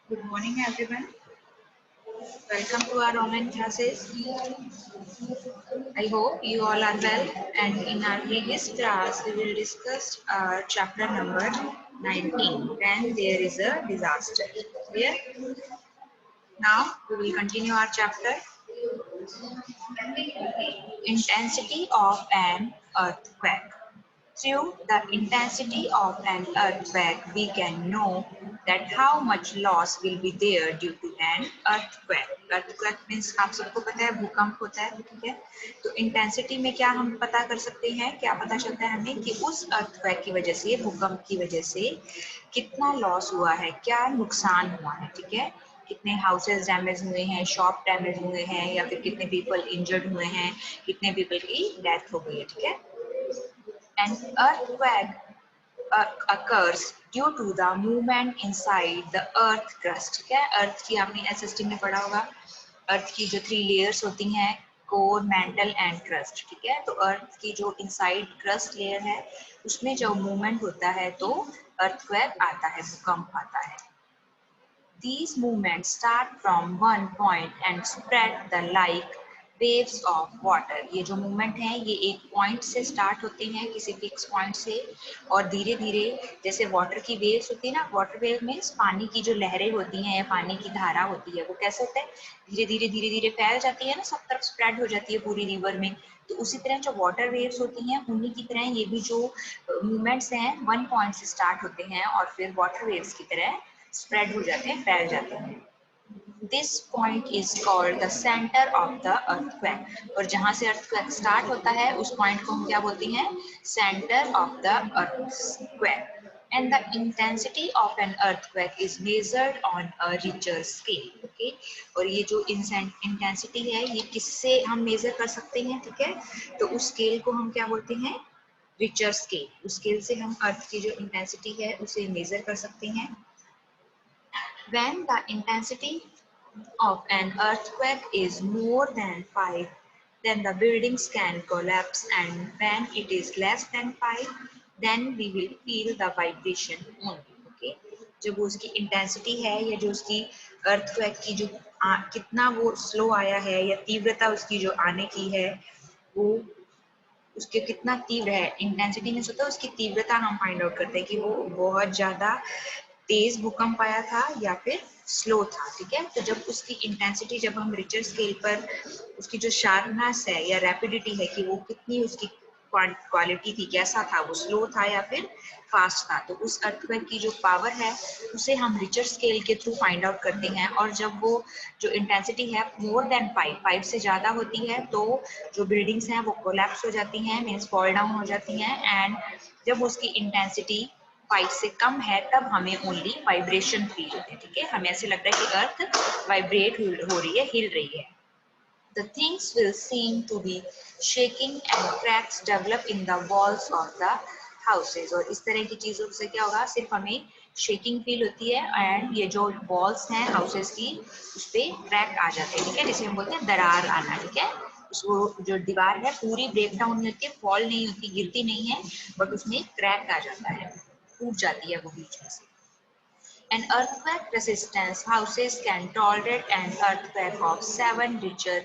Good morning, everyone. Welcome to our online classes. I hope you all are well. And in our previous class, we will discuss our chapter number 19. When there is a disaster. Clear? Now we will continue our chapter. Intensity of an earthquake. Through the intensity of an earthquake, we can know that how much loss will be there due to an earthquake. Earthquake means आप सबको पता है भूकंप होता है, ठीक है? तो इंटेंसिटी में क्या हम पता कर सकते हैं, क्या पता चलता है हमें कि उस earthquake की वजह से, भूकंप की वजह से कितना लॉस हुआ है, क्या नुकसान हुआ है, ठीक है? कितने हाउसेस डैमेज हुए हैं, शॉप डैमेज हुए हैं, या फिर कितने पीपल इंजर्ड हुए हैं, कितने पीपल की डेथ हो गई है, ठीक है? An earthquake occurs due to the movement inside the earth crust. ठीक है? अर्थ की आपने एसएसटी में पढ़ा होगा, अर्थ की जो 3 लेयर्स होती हैं, कोर, मैंटल एंड क्रस्ट, ठीक है? तो अर्थ की जो इनसाइड क्रस्ट लेयर है, उसमें जो मूवमेंट होता है तो अर्थक्वेक आता है, भूकंप आता है. These movements start from one point and spread the like waves of water. ये जो मूवमेंट है ये एक पॉइंट से स्टार्ट होते हैं, किसी फिक्स पॉइंट से, और धीरे धीरे जैसे वाटर की वेव्स होती है ना, वाटर वेव मीन्स पानी की जो लहरें होती हैं या पानी की धारा होती है, वो कैसे होता है, धीरे धीरे फैल जाती है ना, सब तरफ स्प्रेड हो जाती है पूरी रिवर में. तो उसी तरह जो वाटर वेव्स होती हैं उन्हीं की तरह ये भी जो मूवमेंट्स हैं वन पॉइंट से स्टार्ट होते हैं और फिर वाटर वेव्स की तरह स्प्रेड हो जाते हैं, फैल जाते हैं. This point is called the centre of the earthquake. और जहां से अर्थक्वेक स्टार्ट होता है उस पॉइंट को हम क्या बोलते हैं, centre of the earthquake. And the intensity of an earthquake is measured on a Richter scale. Okay? और ये जो इंटेंसिटी है ये किससे हम मेजर कर सकते हैं, ठीक है? तो उस स्केल को हम क्या बोलते हैं, रिचर स्केल. उस स्केल से हम अर्थ की जो इंटेंसिटी है उसे मेजर कर सकते हैं. When the intensity of an earthquake is more than 5, then the buildings can collapse, and when it is less than 5, then we will feel the vibration only. Okay? जब उसकी इंटेंसिटी है या जो उसकी earthquake की जो कितना वो स्लो आया है या तीव्रता उसकी जो आने की है, वो उसके कितना तीव्र है, इंटेंसिटी में होता है उसकी तीव्रता हम फाइंड आउट करते हैं कि वो बहुत ज्यादा तेज भूकंप आया था या फिर स्लो था, ठीक है? तो जब उसकी इंटेंसिटी, जब हम रिचर स्केल पर उसकी जो शार्पनेस है या रैपिडिटी है कि वो कितनी उसकी क्वालिटी थी, कैसा था, वो स्लो था या फिर फास्ट था, तो उस अर्थक्वेक की जो पावर है उसे हम रिचर स्केल के थ्रू फाइंड आउट करते हैं. और जब वो जो इंटेंसिटी है मोर देन 5 से ज्यादा होती है तो जो बिल्डिंग्स हैं वो कोलैप्स हो जाती हैं, मीन्स फॉल डाउन हो जाती हैं. एंड जब उसकी इंटेंसिटी 5 से कम है तब हमें ओनली वाइब्रेशन फील होते हैं, ठीक है? हमें ऐसे लगता है कि अर्थ वाइब्रेट हो रही है, हिल रही है. The things will seem to be shaking and cracks develop in the walls of the houses. और इस तरह की चीजों से क्या होगा, सिर्फ हमें शेकिंग फील होती है एंड ये जो वॉल्स हैं हाउसेस की उस पे क्रैक आ जाते हैं, ठीक है? जिसे हम बोलते हैं दरार आना, ठीक है? उसको जो दीवार है पूरी ब्रेक डाउन नहीं होती, फॉल नहीं होती, गिरती नहीं है, बट उसमें क्रैक आ जाता है, टूट जाती है वो बीच में से. An earthquake resistance houses can tolerate an earthquake of 7 Richter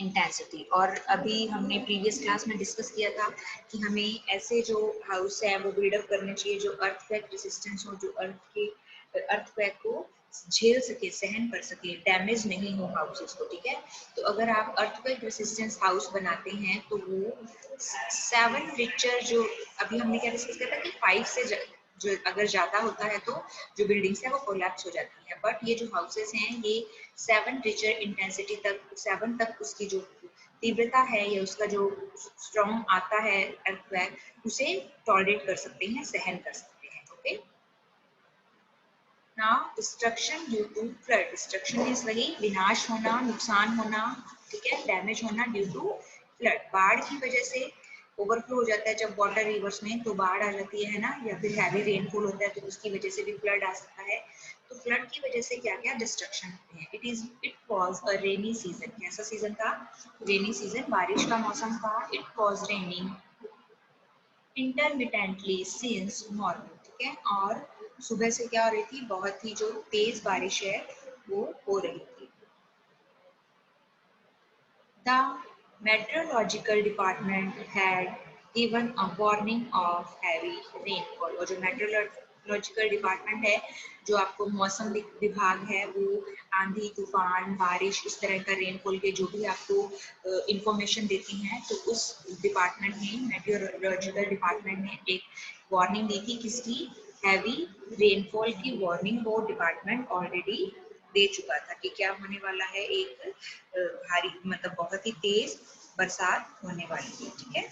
intensity. और अभी हमने प्रीवियस क्लास में डिस्कस किया था कि हमें ऐसे जो हाउस है वो बिल्डअप करने चाहिए जो अर्थक्वेक रेसिस्टेंस हो, जो अर्थक्वेक को झेल सके, सहन कर सके, डैमेज नहीं हो हाउसेस को, ठीक है? तो अगर आप अर्थक्वेक रेसिस्टेंस हाउस बनाते हैं तो वो 7 रिक्टर, जो अभी हमने क्या डिस्कस किया था कि 5 से जो अगर ज्यादा होता है तो जो बिल्डिंग्स है वो कोलैप्स हो जाती है, बट ये जो हाउसेस हैं ये 7 रिचर इंटेंसिटी तक, 7 तक उसकी जो तीव्रता है या उसका जो स्ट्रॉन्ग आता है अर्थक्वेक उसे टॉलरेट कर सकते हैं, सहन कर सकते हैं. Okay, now destruction due to flood. Destruction means वही विनाश होना, नुकसान होना, ठीक है, डैमेज होना ड्यू टू फ्लड. बाढ़ की वजह से ओवरफ्लो हो जाता है जब वाटर रिवर्स में, तो बाढ़ आ जाती है ना, या फिर हैवी रेनफॉल होता है तो उसकी वजह से भी फ्लड आ सकता है. तो फ्लड की वजह से क्या क्या डिस्ट्रक्शन होते हैं. It was a rainy season. कैसा सीजन था? रेनी सीजन, बारिश का मौसम था. It was raining intermittently since morning, ठीक है? और सुबह से क्या हो रही थी, बहुत ही जो तेज बारिश है वो हो रही थी। The meteorological department had given a warning of heavy rainfall। और जो मेट्रोलॉजिकल डिपार्टमेंट है, जो आपको मौसम विभाग है, वो आंधी तूफान बारिश इस तरह का रेनफॉल के जो भी आपको इंफॉर्मेशन देती हैं, तो उस डिपार्टमेंट ने, मेट्रोलॉजिकल डिपार्टमेंट ने एक वार्निंग दी थी। किसकी? हैवी रेनफॉल की वार्निंग वो डिपार्टमेंट ऑलरेडी दे चुका था कि क्या होने वाला है, एक भारी मतलब बहुत ही तेज बरसात होने वाली है। ठीक है।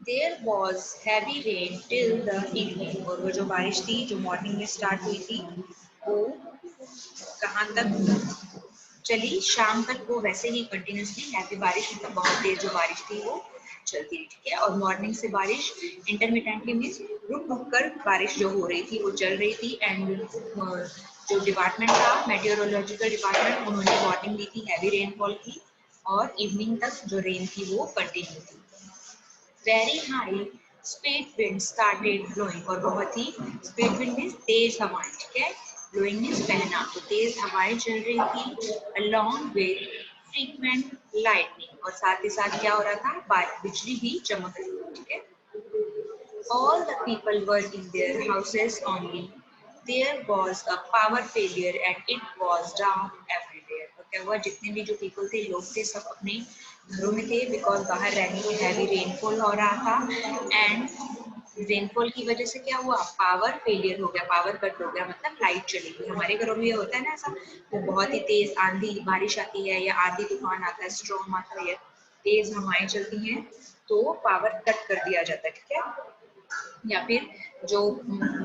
There was heavy rain till the evening। और वो जो बारिश थी जो मॉर्निंग में स्टार्ट हुई थी वो कहाँ तक चली? शाम तक वो वैसे ही कंटिन्यूसली हैवी बारिश, मतलब बहुत तेज जो बारिश थी वो चलती रही। ठीक है। और मॉर्निंग से बारिश इंटरमिटेंटली मीन्स रुक रुक कर बारिश जो हो रही थी वो चल रही थी। एंड जो डिपार्टमेंट था, मेटेरोलॉजिकल डिपार्टमेंट, उन्होंने वार्निंग दी थी हैवी रेनफॉल की, और इवनिंग तक जो रेन थी वो कंटिन्यू थी। Very high speed wind started blowing. और बहुत ही स्पीड विंड मीन्स तेज हवाएं। ठीक है। ब्लोइंग मीन्स बहना, तो तेज हवाएं चल रही थी अलॉन्ग विद फ्रीक्वेंट लाइटनिंग। और साथ ही साथ क्या हो रहा था? बिजली भी चमक रही थी। ठीक है। All the people were in their houses only. There was a power failure and it was dark everywhere। तो क्या हुआ? जितने भी जो people थे, लोग थे, सब अपने घरों में थे, बिकॉज बाहर हैवी रेनफॉल हो रहा था। एंड रेनफॉल की वजह से क्या हुआ? पावर फेलियर हो गया, पावर कट हो गया, मतलब लाइट चली गई। हमारे घरों में ये होता है ना ऐसा, तो बहुत ही तेज आंधी बारिश आती है या आंधी तूफान आता है, स्ट्रॉम आता है, तेज हवाएं चलती हैं, तो पावर कट कर दिया जाता है। ठीक है। या फिर जो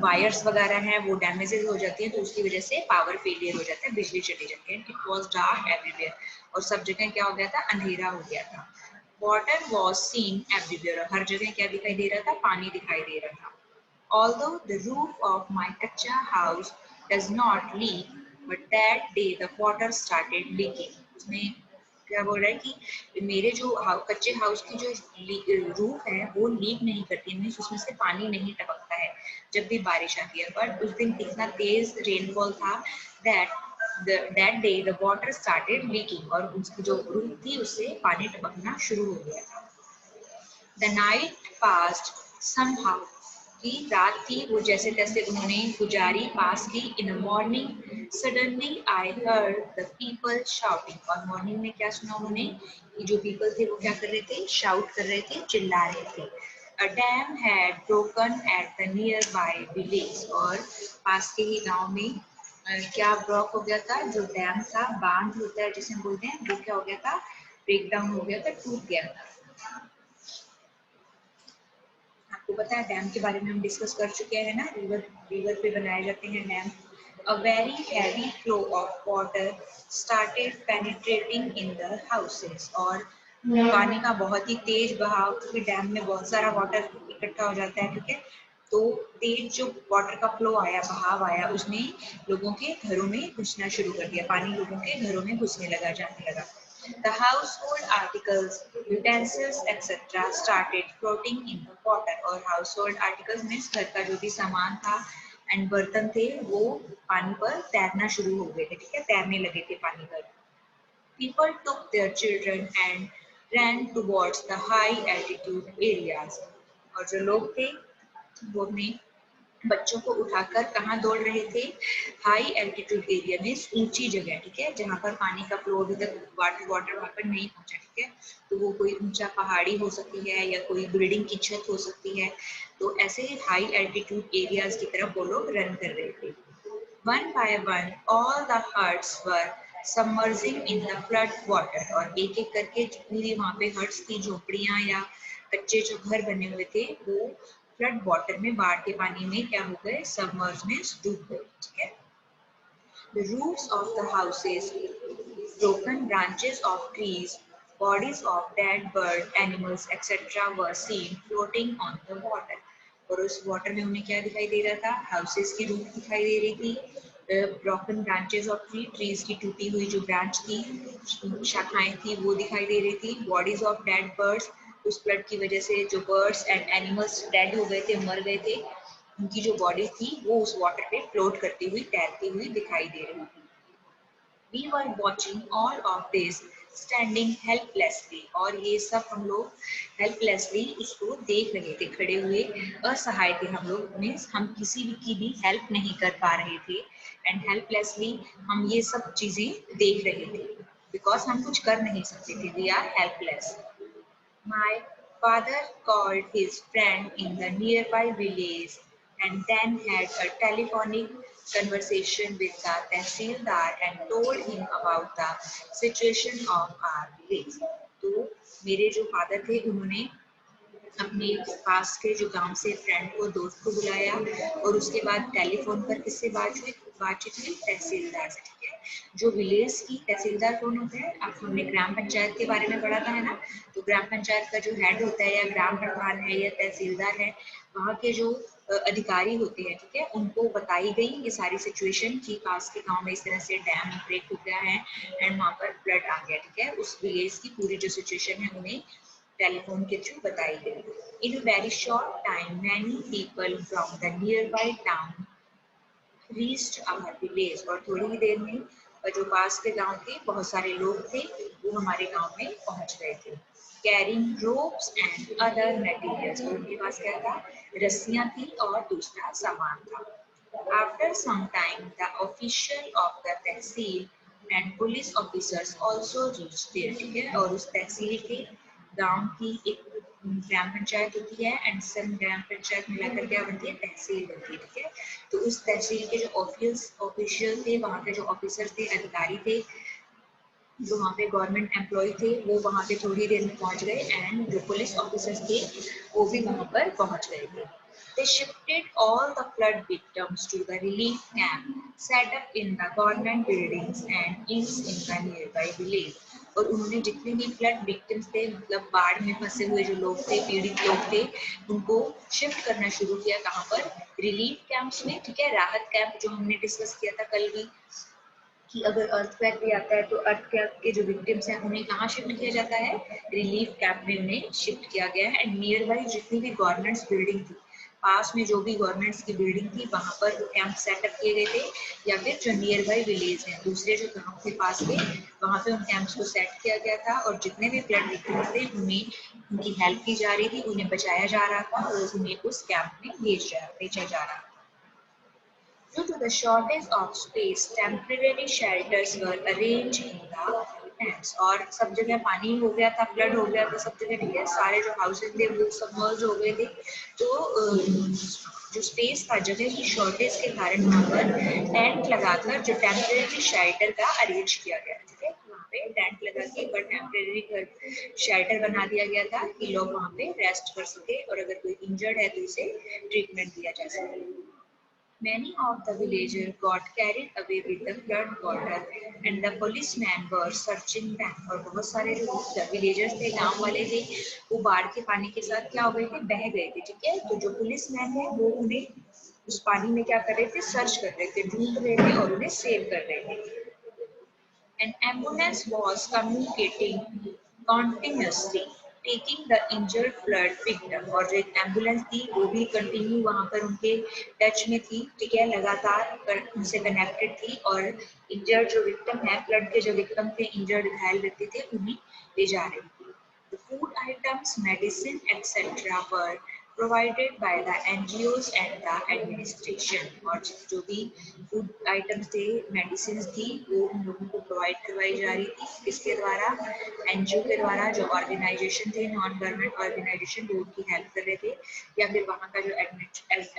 वायर्स वगैरह हैं वो डैमेजेस हो जाती हैं, तो उसकी वजह से पावर फेलियर हो जाता है, बिजली चली जाती है। It was dark everywhere. और सब जगह क्या हो गया था? अंधेरा हो गया था। Water was seen everywhere. हर जगह क्या दिखाई दे रहा था? पानी दिखाई दे रहा था। Although the roof of my kacha house does not leak, but that day the water started leaking। उसमें क्या बोल रहा है कि मेरे जो कच्चे हाउस की जो रूफ है वो लीक नहीं करती, मीन्स उसमें से पानी नहीं टपकता है जब भी बारिश आती है। बट उस दिन इतना तेज रेनफॉल था that day the water started leaking। और उसकी जो रूफ थी उससे पानी टपकना शुरू हो गया था। The night passed somehow। की रात थी वो जैसे तैसे उन्होंने गुजारी, पास की। In the morning suddenly I heard the people shouting। और मॉर्निंग में क्या सुना उन्होंने? कि जो पीपल थे वो क्या कर रहे थे? शाउट कर रहे थे, चिल्ला रहे थे। A dam had broken at the nearby village। और पास के ही गांव में क्या ब्लॉक हो गया था? जो डैम था, बांध होता है जिसे बोलते हैं, वो क्या हो गया था? ब्रेक डाउन हो गया था, टूट गया था। आपको पता है डैम के बारे में हम डिस्कस कर चुके हैं ना, रिवर पे बनाए जाते हैं dam. A very heavy flow of water started penetrating in the houses। और पानी का बहुत ही तेज बहाव, क्योंकि डैम में बहुत सारा वाटर इकट्ठा हो जाता है। ठीक है। तो तेज जो वाटर का फ्लो आया, बहाव आया, उसने लोगों के घरों में घुसना शुरू कर दिया, पानी लोगों के घरों में घुसने लगा, जाने लगा। The household articles, utensils, etc. started floating in the water। और household articles means घर का जो भी सामान था एंड बर्तन थे वो पानी पर तैरना शुरू हो गए थे। ठीक है। तैरने लगे थे पानी पर। People took their children and ran towards the high altitude areas। और जो लोग थे वो अपने बच्चों को उठाकर कहाँ दौड़ रहे थे? हाई एल्टीट्यूड एरिया में, ऊंची जगह। ठीक है। जहाँ पर पानी का फ्लो अभी तक वाटर वहां पर नहीं पहुंचा। ठीक है। तो वो कोई ऊंचा पहाड़ी हो सकती है या कोई बिल्डिंग की छत हो सकती है, तो ऐसे हाई एल्टीट्यूड एरियाज की तरफ वो लोग रन कर रहे थे। One by one all the huts were submerging in the flood water। और एक एक करके जितनी भी वहाँ पे हट्स थी, झोपड़ियाँ या कच्चे जो घर बने हुए थे, वो फ्लड वाटर में, बाढ़ के पानी में क्या हो गए? सबमर्ज में डूब गए। ठीक है। The roofs of the houses, broken branches of trees, bodies of dead bird, animals, etc. were seen floating on the water। और उस वाटर में उन्हें क्या दिखाई दे रहा था? हाउसेस की रूफ दिखाई दे रही थी, ब्रोकन ब्रांचेस ऑफ ट्रीज की टूटी हुई जो ब्रांच थी, शाखाएं थी, वो दिखाई दे रही थी। बॉडीज ऑफ डेड बर्ड्स, उस फ्लड की वजह से जो बर्ड्स एंड एनिमल्स डेड हो गए थे, मर गए थे, उनकी जो बॉडी थी वो उस वाटर पे फ्लोट करती हुई तैरती हुई दिखाई दे रही थी। We were watching all of this standing helplessly और ये सब हम लोग helplessly उसको देख रहे थे, खड़े हुए असहाय थे हम लोग, मीन्स हम किसी भी की भी हेल्प नहीं कर पा रहे थे एंड हेल्पलेसली हम ये सब चीजें देख रहे थे बिकॉज हम कुछ कर नहीं सकते थे, we are helpless. My father called his friend in the nearby village and then had a telephonic conversation with the Tehsildar and told him about the situation of our village. तो मेरे जो father थे उन्होंने अपने पास के जो गांव से फ्रेंड को, दोस्त को बुलाया और उसके बाद टेलीफोन पर किससे बातचीत हुई, तहसीलदार से। ठीक है, जो विलेज की तहसीलदार कौन होता है, आपको हमने ग्राम पंचायत के बारे में पढ़ा था है ना। तो ग्राम पंचायत का जो हेड होता है या ग्राम प्रधान है या तहसीलदार है, वहाँ के जो अधिकारी होते हैं, ठीक है, उनको बताई गई ये सारी सिचुएशन कि पास के गांव में इस तरह से डैम ब्रेक हो गया है एंड वहाँ पर फ्लड आ गया। ठीक है, उस विलेज की पूरी जो सिचुएशन है उन्हें टेलीफोन के थ्रू बताई गई। In a very short time, many people from the nearby town reached our village और थोड़ी ही देर में जो पास के गांव के बहुत सारे लोग थे वो हमारे गांव में पहुंच गए थे। Carrying ropes and other materials, उनके पास क्या था, रस्सियां थी और दूसरा सामान था। After some time, the official of the tehsil and police officers also reached there। ठीक है, और उस तहसील के गांव की एक ग्राम पंचायत होती है एंड सब ग्राम पंचायत मिलाकर क्या बनती है, तहसील बनती है। ठीक है, तो उस तहसील के जो ऑफिशियल थे, वहाँ के जो ऑफिसर थे, अधिकारी थे, जो वहाँ पे गवर्नमेंट एम्प्लॉय थे, वो वहाँ पे थोड़ी देर में पहुँच गए एंड जो पुलिस ऑफिसर्स थे वो भी वहाँ पर पहुँच गए थे। They shifted all the flood victims to the relief camp set up in the government buildings and is in the nearby village। और उन्होंने जितने भी फ्लड विक्टिम्स थे, मतलब बाढ़ में फंसे हुए जो लोग थे, पीड़ित लोग थे, उनको शिफ्ट करना शुरू किया। कहाँ पर, रिलीफ कैंप्स में। ठीक है, राहत कैंप जो हमने डिस्कस किया था कल भी कि अगर अर्थक्वेक भी आता है तो अर्थक्वेक के जो विक्टिम्स हैं उन्हें कहाँ शिफ्ट किया जाता है, रिलीफ कैंप में उन्हें शिफ्ट किया गया है। एंड नियर बाई जितनी भी गवर्नमेंट्स बिल्डिंग थी, पास में जो भी गवर्नमेंट्स की बिल्डिंग थी वहां पर कैंप सेटअप किए गए थे, या फिर जो नियर बाई विलेज है, दूसरे जो गाँव के पास के, वहां पे उन कैंप्स को सेट किया गया था और जितने भी फ्लड विक्टिम्स थे उन्हें उनकी हेल्प की जा रही थी, उन्हें बचाया जा रहा था और उन्हें उस कैंप में भेजा जा रहा था। Due to the shortage of space, temporary shelters were arranged in the tents। और सब जगह पानी हो गया था, फ्लड हो गया था सब जगह। ठीक है, सारे जो हाउसेज थे वो सबमर्ज हो गए थे। तो जो स्पेस था, जगह की शॉर्टेज के कारण वहाँ पर टेंट लगाकर जो टेम्परेरी शेल्टर का अरेंज किया गया। ठीक है, वहाँ पे टेंट लगा के एक बार टेम्परेरी शेल्टर बना दिया गया था कि लोग वहाँ पे रेस्ट कर सके और अगर कोई इंजर्ड है तो उसे ट्रीटमेंट दिया जा सके। Many of the villagers got carried away with the flood water and the policemen were searching them। और बहुत सारे जो विलेजर्स थे, गांव वाले थे, वो बाढ़ के पानी के साथ क्या हो गए थे, बह गए थे। ठीक है, तो जो पुलिसमैन है वो उन्हें उस पानी में क्या कर रहे थे, सर्च कर रहे थे, ढूंढ रहे थे और उन्हें सेव कर रहे थे। An ambulance was communicating continuously, taking the injured flood victim। और जो एक एम्बुलेंस थी वो भी कंटिन्यू वहां पर उनके टच में थी। ठीक है, लगातार उनसे कनेक्टेड थी और इंजर्ड जो विक्टिम है, फ्लड के जो विक्टिम थे, इंजर्ड घायल व्यक्ति थे, उन्हें ले जा रही थी। The food items, medicine, etc. were provided by the NGOs and the administration। और जो भी फूड आइटम्स थे, मेडिसिन थी, वो उन लोगों को प्रोवाइड करवाई जा रही थी। किसके द्वारा, एनजीओ के द्वारा। जो ऑर्गेनाइजेशन थे, नॉन गवर्नमेंट ऑर्गेनाइजेशन, वो उनकी हेल्प कर रहे थे, या फिर वहाँ का जो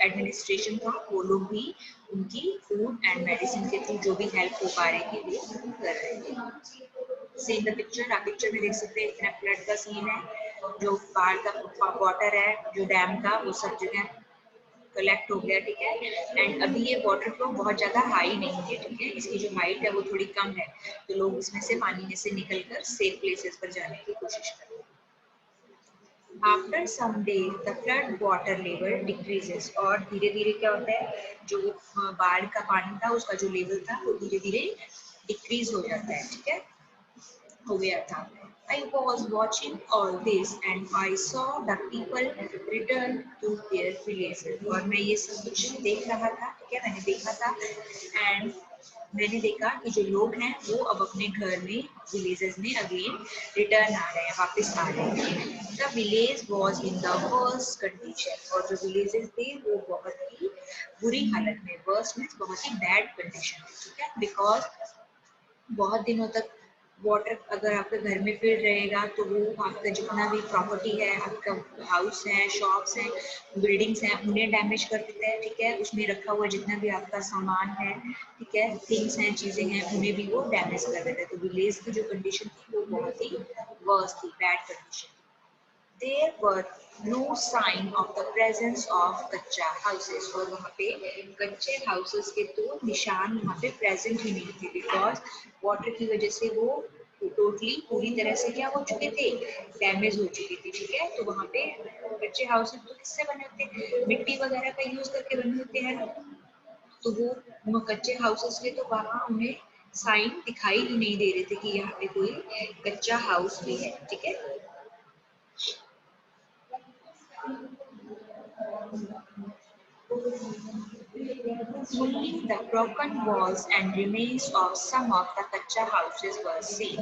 एडमिनिस्ट्रेशन था वो लोग भी उनकी फूड एंड मेडिसिन के थ्रू जो भी हेल्प हो पा रही थी वो कर रहे थे। सीन द पिक्चर, आप पिक्चर में देख सकते हैं इतना फ्लड का सीन है, जो बाढ़ का वाटर है जो डैम का, वो सब जगह कलेक्ट हो गया। ठीक है, एंड अभी ये वाटर फ्लो बहुत ज्यादा हाई नहीं है। ठीक है, इसकी जो हाइट है वो थोड़ी कम है, तो लोग इसमें से पानी में से निकलकर सेफ प्लेसेस पर जाने की कोशिश कर रहे हैं। After some days, the flood water level decreases। और धीरे धीरे क्या होता है, जो बाढ़ का पानी था उसका जो लेवल था वो धीरे धीरे डिक्रीज हो जाता है। ठीक है, हो गया था। I was watching all this and I saw the people return to their villages. और मैं ये सब कुछ देख रहा था, ठीक है, मैंने देखा था and मैंने देखा कि जो लोग हैं वो अब अपने घर में विलेजेस में अगेन रिटर्न आ रहे हैं, वापस आ रहे हैं। The village was in the worst condition और जो विलेजेस थे वो बहुत ही बुरी हालत में, वर्स्ट मीन्स बहुत ही बैड कंडीशन में, ठीक है, बिकॉज बहुत दिनों तक वाटर अगर आपके घर में फिर रहेगा तो वो आपका जितना भी प्रॉपर्टी है, आपका हाउस है, शॉप्स हैं, बिल्डिंग्स हैं, उन्हें डैमेज कर देता है, ठीक है, उसमें रखा हुआ जितना भी आपका सामान है, ठीक है, थिंग्स हैं, चीजें हैं, उन्हें भी वो डैमेज कर देता है। तो विलेज की जो कंडीशन थी वो बहुत ही वर्स्ट थी, bad condition. There were no sign of the presence of कच्चा houses और वहाँ पे कच्चे houses के तो निशान वहाँ पे present ही नहीं थे because water की वजह से वो टोटली पूरी तरह से क्या हो चुके थे, डैमेज हो चुके थे, ठीक है। तो वहाँ पे कच्चे हाउसेस तो किससे बने होते, मिट्टी वगैरह का यूज करके बने होते हैं ना, तो वो कच्चे हाउसेस के तो वहाँ उन्हें साइन दिखाई ही नहीं दे रहे थे कि यहाँ पे कोई कच्चा हाउस भी है, ठीक है। Only the broken walls and remains of some of the कच्चा houses were seen.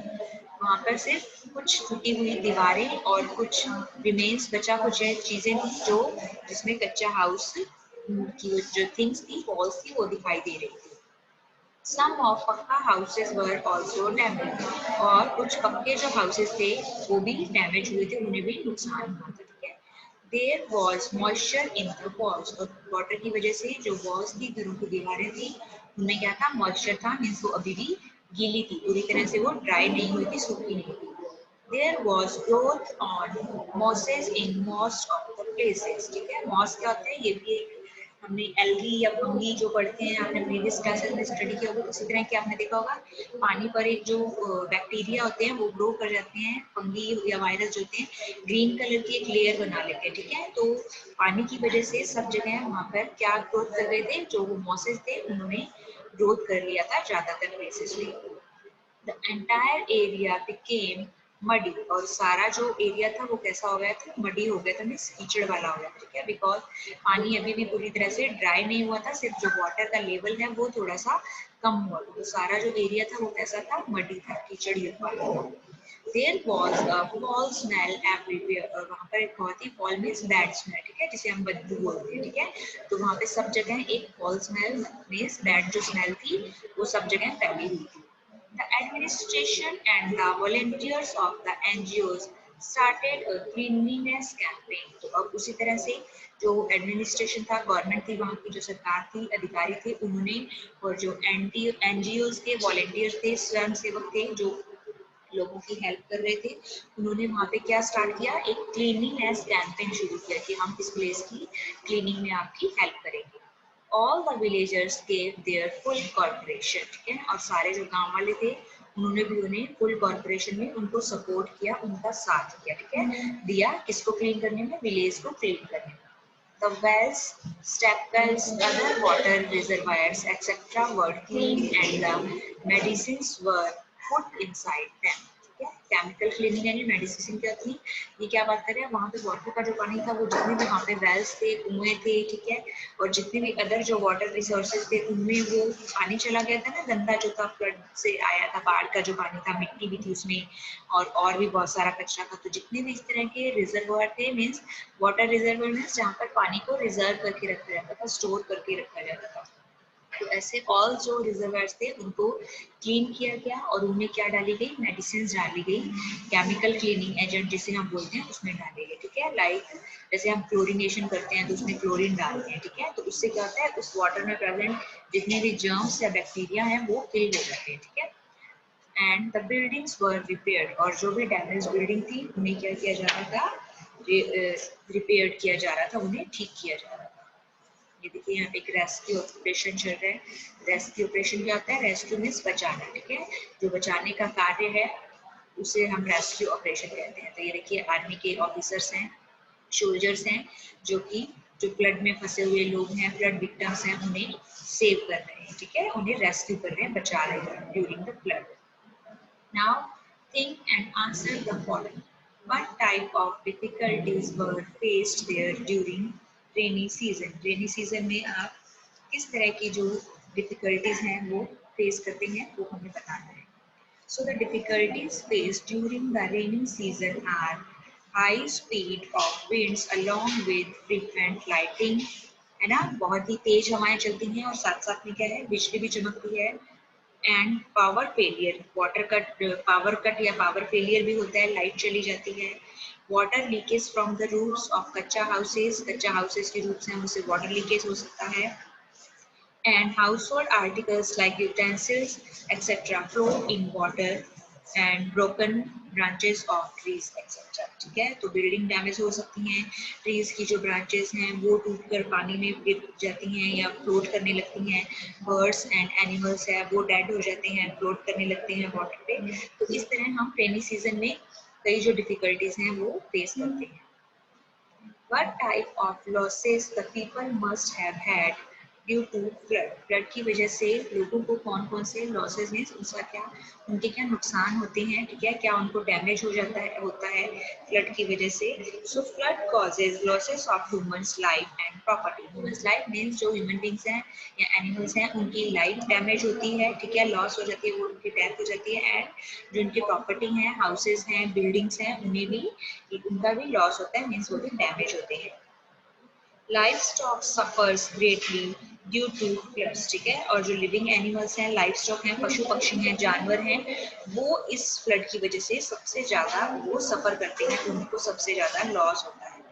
वहाँ पर सिर्फ कुछ टूटी हुई दीवारें और कुछ रिमेन्स, बचा कुछ चीजें थी जो जिसमें कच्चा हाउस की जो थिंग्स थी, वॉल्स थी, वो दिखाई दे रही थी। Some of पक्का houses were also damaged और कुछ पक्के जो houses थे वो भी डैमेज हुए थे, उन्हें भी नुकसान हुआ था, ठीक है। There was moisture in the walls और वाटर की वजह से जो walls थी, घरों की दीवारें थी, उनमें क्या था, मॉइस्चर था, मीन्स वो अभी भी गीली थी, पूरी तरह से वो ड्राई नहीं हुई थी, सूखी नहीं थी। There was growth on mosses in most of the places, ठीक है। मॉस क्या होता है, ये भी एक हमने एल्गी या फंगी जो पढ़ते हैं, आपने प्रीवियस क्लासेस में स्टडी किया होगा, उसी तरह के आपने देखा होगा पानी पर एक जो बैक्टीरिया होते हैं वो ग्रो कर जाते हैं, फंगी या वायरस जो होते हैं ग्रीन कलर की एक लेयर बना लेते हैं, ठीक है। तो पानी की वजह से सब जगह वहाँ पर क्या ग्रोथ कर रहे थे, जो वो मॉसेस थे उन्होंने ग्रोथ कर लिया था ज्यादातर प्लेसेस में। The entire area became muddy और सारा जो एरिया था वो कैसा हो गया था, मडी हो गया था, मीन्स कीचड़ वाला हो गया, ठीक है, बिकॉज पानी अभी भी पूरी तरह से ड्राई नहीं हुआ था, सिर्फ जो वाटर का लेवल है वो थोड़ा सा कम हुआ था, तो सारा जो एरिया था वो कैसा था, मडी था, कीचड़ युक्त वाला था। There was a foul smell everywhere और वहाँ पर एक बहुत ही foul means bad smell, ठीक है, जिसे हम बदबू बोलते हैं, ठीक है। तो वहाँ पे सब जगह एक foul smell means bad जो smell थी वो सब जगह फैली हुई थी। The administration and the volunteers of the NGOs started a cleanliness campaign. तो अब उसी तरह से जो एडमिनिस्ट्रेशन था, गवर्नमेंट थी, वहाँ की जो सरकार थी, अधिकारी थे, उन्होंने और जो NGOs थे, वॉलेंटियर्स थे, स्वयं सेवक थे, जो लोगों की हेल्प कर रहे थे, उन्होंने वहाँ पे क्या स्टार्ट किया, एक क्लीनिंगनेस कैंपेन शुरू किया कि हम इस प्लेस की क्लीनिंग में आपकी हेल्प करेंगे। All the villagers gave their full cooperation, ठीक है, और सारे जो गांव वाले थे उन्होंने भी उन्हें फुल कॉर्पोरेशन में उनको सपोर्ट किया, उनका साथ किया, ठीक है, दिया किसको क्लीन करने में, विलेज को क्लीन करने में। The wells, step wells, other water reservoirs, etc. were cleaned and the medicines were put inside them. ठीक है, केमिकल क्लीनिंग यानी मेडिसिन क्या थी, ये क्या बात कर रहे हैं, वहाँ पे वाटर का जो पानी था वो जितने भी वहाँ पे वेल्स थे, कुएं थे, ठीक है, और जितने भी अदर जो वाटर रिसोर्सेज थे उनमें वो पानी चला गया था ना, गंदा जो था, फ्लड से आया था, बाढ़ का जो पानी था, मिट्टी भी थी उसमें और भी बहुत सारा कचरा था, तो जितने भी इस तरह के रिजर्वायर थे, मीन्स वाटर रिजर्वायर मीन्स जहाँ पर पानी को रिजर्व करके रखा जाता था, स्टोर करके रखा जाता था, तो ऐसे ऑल जो रिजर्वायर्स थे उनको क्लीन किया गया और उनमें क्या डाली गई, मेडिसिन डाली गई, केमिकल क्लीनिंग एजेंट जिसे हम बोलते हैं उसमें डाली गई, ठीक है। लाइक जैसे हम क्लोरिनेशन करते हैं तो उसमें क्लोरीन डालते हैं, ठीक है, तो उससे क्या होता है, उस वाटर में प्रेजेंट जितने भी जर्म्स या बैक्टीरिया हैं वो किल हो जाते हैं, ठीक है। And the buildings were repaired और जो भी डैमेज बिल्डिंग थी उन्हें क्या किया जा रहा था, रिपेयर किया जा रहा था, उन्हें ठीक किया जा रहा था। ये देखिए यहाँ पे एक रेस्क्यू ऑपरेशन चल रहा है। रेस्क्यू ऑपरेशन क्या होता है, रेस्क्यू मीन्स बचाना, ठीक है, जो बचाने का कार्य है उसे हम रेस्क्यू ऑपरेशन कहते हैं। तो ये देखिए आर्मी के ऑफिसर्स हैं, सोल्जर्स हैं, जो कि जो फ्लड में फंसे हुए लोग हैं, फ्लड विक्टिम्स हैं, उन्हें सेव कर रहे हैं, ठीक है, उन्हें रेस्क्यू कर रहे हैं, बचा रहे हैं during the flood. Now Think and answer the following. What type of difficulties were faced there during rainy season? Rainy season में आप किस तरह की जो difficulties हैं वो face करते हैं वो हमें बताना है. So the difficulties faced during the rainy season are high speed of winds along with frequent lightning, है ना, बहुत ही तेज हवाएं चलती हैं और साथ साथ में क्या है, बिजली भी चमकती है. And power failure, water cut, power cut या पावर फेलियर भी होता है, लाइट चली जाती है. Water leakage from the roofs of कच्चा हाउसेस के रूफ्स हैं उससे वाटर लीकेज हो सकता है. And household articles like utensils etc. float in water and broken branches of trees etc. ठीक है, तो बिल्डिंग डैमेज हो सकती हैं, ट्रीज की जो ब्रांचेस हैं वो टूटकर पानी में गिर जाती हैं या फ्लोट करने लगती हैं. बर्ड्स एंड एनिमल्स है वो डेड हो जाते हैं, फ्लोट करने लगते हैं वाटर पे. तो इस तरह हम रेनी सीजन में कई जो डिफिकल्टीज हैं वो फेस करते हैं. What type of losses the people must have had due to flood? Flood की वजह से लोगों को कौन कौन से लॉसेज हैं, उसका क्या, उनके क्या नुकसान होते हैं, ठीक है, क्या उनको डैमेज हो जाता है, होता है फ्लड की वजह से. So flood causes losses of humans life and property. Humans life means जो ह्यूमन बींग्स हैं या एनिमल्स हैं उनकी लाइफ डैमेज होती है, ठीक है, लॉस हो जाती है, वो उनकी डेथ हो जाती है. एंड जो उनकी प्रॉपर्टी है, हाउसेज हैं, बिल्डिंग्स हैं, उन्हें भी, उनका भी लॉस होता है, मीन्स वो भी डैमेज होते हैं. Livestock suffers greatly due to floods, ठीक है, और जो लिविंग एनिमल्स हैं, लाइफ स्टॉक हैं, पशु पक्षी हैं, जानवर हैं, वो इस फ्लड की वजह से सबसे ज्यादा वो सफर करते हैं, उनको सबसे ज्यादा लॉस होता है.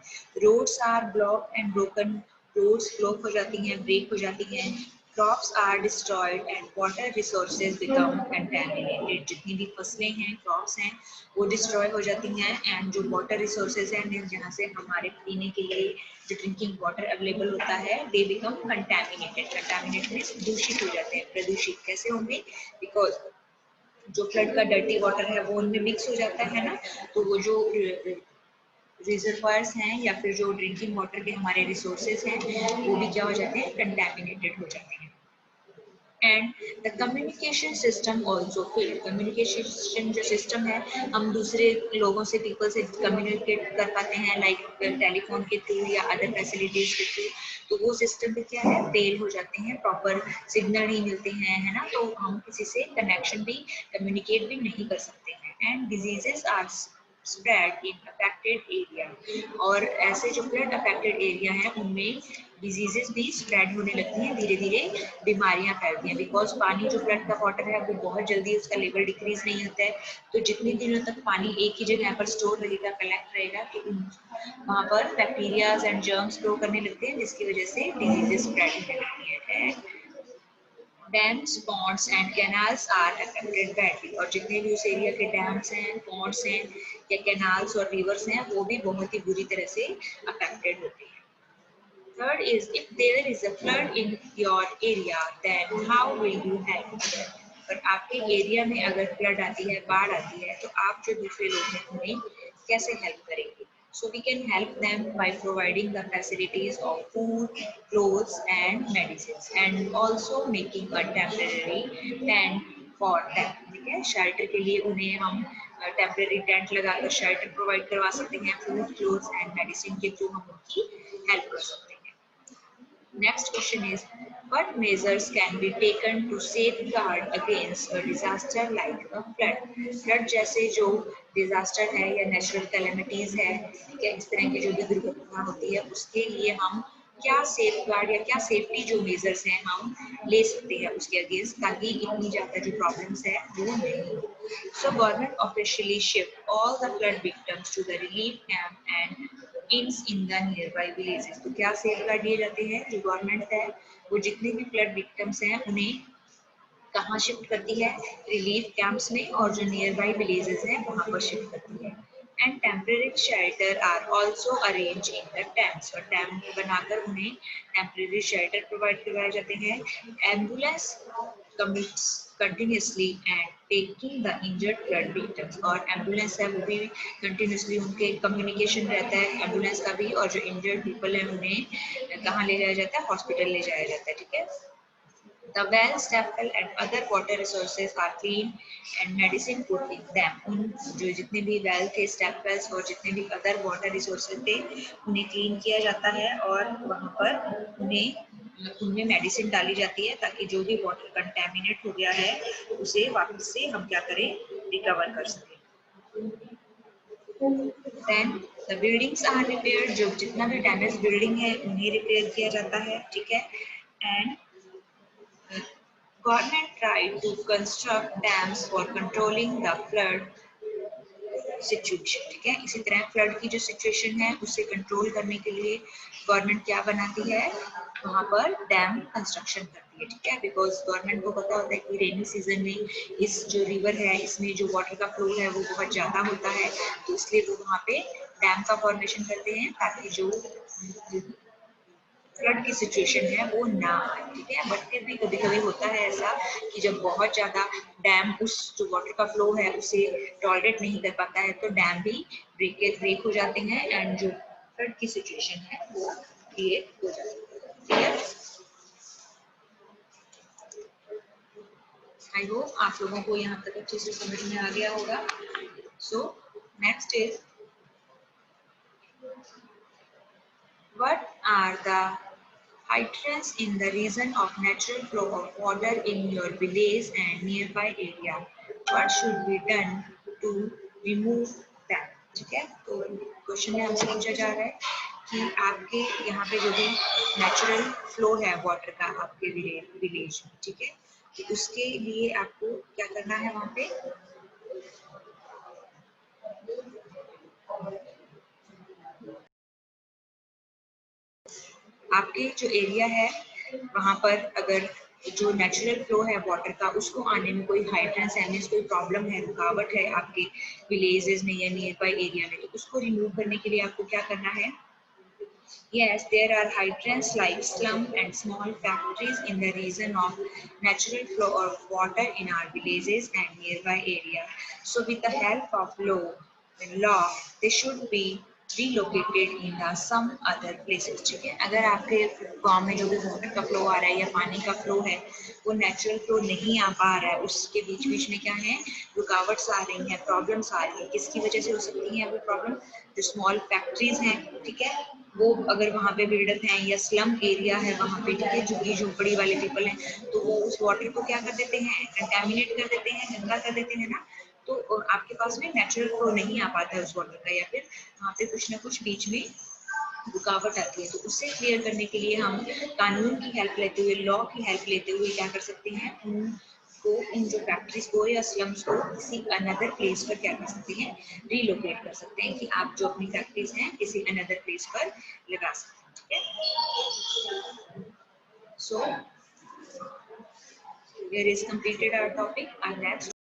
Roads are block and broken, roads block हो जाती हैं, ब्रेक हो जाती हैं. Crops are destroyed and water resources become contaminated. जितनी भी फसलें हैं, क्रॉप्स हैं, वो डिस्ट्रॉय हो जाती हैं. एंड जो वाटर रिसोर्सेज हैं, जहाँ से हमारे पीने के लिए जो ड्रिंकिंग वाटर अवेलेबल होता है, they become contaminated. Contaminated means दूषित हो जाते हैं. प्रदूषित कैसे होंगे? बिकॉज जो फ्लड का डर्टी वाटर है वो उनमें मिक्स हो जाता है ना, तो वो जो रिजर्वायर्स हैं या फिर जो ड्रिंकिंग वाटर के हमारे रिसोर्सेज हैं वो भी क्या हो जाते हैं, कंटेमिनेटेड हो जाते हैं. And the communication system also fail. Communication जो सिस्टम है, हम दूसरे लोगों से, पीपल से कम्युनिकेट कर पाते हैं लाइक टेलीफोन के थ्रू या अदर फैसिलिटीज के थ्रू, तो वो सिस्टम भी क्या है, फेल हो जाते हैं, प्रॉपर सिग्नल नहीं मिलते हैं, है ना, तो हम किसी से कनेक्शन भी, कम्युनिकेट भी नहीं कर सकते हैं. And diseases are spread in affected area. और ऐसे जो फ्लड अफेक्टेड एरिया है उनमें डिजीजेस भी स्प्रेड होने लगती हैं, धीरे धीरे बीमारियां फैलती हैं. बिकॉज पानी जो फ्लड का वाटर है वो बहुत जल्दी उसका लेवल डिक्रीज नहीं होता है, तो जितने दिनों तक पानी एक ही जगह पर स्टोर रहेगा, कलेक्ट रहेगा, तो वहाँ पर बैक्टीरियाज एंड जर्म्स ग्रो करने लगते हैं, जिसकी वजह से डिजीजेस स्प्रेड होने लगती है. Dams, ponds and canals are affected badly. और जितने भी उस एरिया के डैम्स हैं, पॉन्ड्स हैं या कैनाल्स और रिवर्स हैं वो भी बहुत ही बुरी तरह से अफेक्टेड होते हैं. Third is, if there is a flood in your area, then how will you help? पर आपके एरिया में अगर फ्लड आती है, बाढ़ आती है, तो आप जो दूसरे लोग हैं उन्हें कैसे हेल्प करेंगे? So we can help them by providing the facilities of food, clothes and medicines, and also making a temporary tent for them. ठीक है, शेल्टर के लिए उन्हें हम टेम्परेरी टेंट लगाकर शेल्टर प्रोवाइड करवा सकते हैं. फूड, क्लोथ्स एंड मेडिसिन के थ्रू हम उनकी हेल्प कर सकते हैं. Next question is, what measures can be taken to safeguard against a disaster like a flood? Flood जैसे जो disaster है या natural calamities है, ठीक है, इस तरह की जो भी दुर्घटना होती है उसके लिए हम क्या safeguard या क्या safety जो measures हैं हम ले सकते हैं उसके against, ताकि इतनी ज्यादा जो problems है वो नहीं हो. So government officially shift all the flood victims to the relief camp and inns in the nearby villages. तो क्या safeguard दिए जाते हैं, जो गवर्नमेंट है वो जितने भी फ्लड विक्टिम्स हैं उन्हें कहाँ शिफ्ट करती है, रिलीफ कैंप्स में, और जो नियर बाई विलेजेस हैं वहाँ पर शिफ्ट करती है. And temporary shelter are also arrange in the tanks. और टैंक बनाकर उन्हें टेम्परेरी शेल्टर प्रोवाइड करवाए जाते हैं. Ambulance commits continuously and taking the injured flood victims. और एम्बुलेंस है वो भी कंटिन्यूसली उनके कम्युनिकेशन रहता है एम्बुलेंस का भी, और जो इंजर्ड पीपल है उन्हें कहाँ ले जाया जाता है, हॉस्पिटल ले जाया जाता है. ठीक है, The wells, tap well and other water resources are clean and medicine put in them. उन जो जितने भी वेल थे, स्टेप वेल्स और जितने भी अदर वाटर रिसोर्सेज थे, उन्हें क्लीन किया जाता है और वहाँ पर उनमें मेडिसिन डाली जाती है ताकि जो भी वाटर कंटेमिनेट हो गया है उसे वापस से हम क्या करें, रिकवर कर सकें. Then the buildings are repaired. जो जितना भी डैमेज बिल्डिंग है उन्हें रिपेयर किया जाता है, ठीक है. And government tried to construct dams for controlling the flood situation, ठीक है. इसी तरह फ्लड की जो सिचुएशन है उसे कंट्रोल करने के लिए गवर्नमेंट क्या बनाती है, वहां पर डैम कंस्ट्रक्शन करती है, ठीक है. बिकॉज गवर्नमेंट को पता होता है कि रेनी सीजन में इस जो रिवर है इसमें जो वाटर का फ्लो है वो बहुत ज्यादा होता है, तो इसलिए वो वहां पे डैम का फॉर्मेशन करते हैं ताकि जो फ्लड की सिचुएशन है वो ना आए, ठीक है. बट फिर भी कभी कभी होता है ऐसा कि जब बहुत ज्यादा डैम उस जो वाटर का फ्लो है उसे टॉलरेट नहीं कर पाता है तो डैम भी ब्रेक हो जाते हैं एंड जो फ्लड की सिचुएशन है वो क्रिएट हो जाती है. आई होप आप लोगों को यहाँ तक अच्छे से समझ में आ गया होगा. So next is what are the hydrants in the region of natural flow of water in your village and nearby area? What should be done to remove that? ठीक है, तो क्वेश्चन में हमसे पूछा जा रहा है कि आपके यहाँ पे जो भी नेचुरल फ्लो है वाटर का आपके विलेज में, ठीक है, तो उसके लिए आपको क्या करना है वहाँ पे. आपके जो एरिया है वहाँ पर अगर जो नेचुरल फ्लो है वाटर का उसको आने में कोई हाइड्रेंस है, मींस कोई प्रॉब्लम है, रुकावट है आपके विलेजेस में या नियर बाय एरिया में, तो उसको रिमूव करने के लिए आपको क्या करना है. Yes, there are hydrants like slum and small factories in the region of natural flow of water in our villages and nearby area. So with the help of law, they should be relocated in the some other places. ठीक है, अगर आपके गांव में जो भी water का flow आ रहा है या पानी का फ्लो है वो नेचुरल फ्लो नहीं आ पा रहा है, उसके बीच बीच में क्या है, रुकावट्स आ रही हैं, प्रॉब्लम्स आ रही हैं. किसकी वजह से हो सकती है वो प्रॉब्लम, जो स्मॉल फैक्ट्रीज हैं, ठीक है, वो अगर वहाँ पे बिल्डअप हैं या स्लम एरिया है वहाँ पे, ठीक है, झुग्गी झोपड़ी वाले पीपल हैं तो वो उस वाटर को क्या कर देते हैं, कंटेमिनेट कर देते हैं, गंदा कर देते हैं ना. तो आपके पास में नेचुरल फ्लो नहीं आ पाता है उस वाटर का, या फिर वहाँ पे कुछ ना कुछ बीच में रुकावट आती है. तो उससे क्लियर करने के लिए हम कानून की हेल्प लेते हुए, लॉ की हेल्प लेते हुए क्या कर सकते हैं, उनको इन जो फैक्ट्रीज को या स्लम्स को किसी अनदर प्लेस पर क्या कर सकते हैं, रिलोकेट कर सकते हैं कि आप जो अपनी फैक्ट्रीज हैं किसी अनदर प्लेस पर लगा सकते हैं, ठीक है. सो here is completed our topic. Our next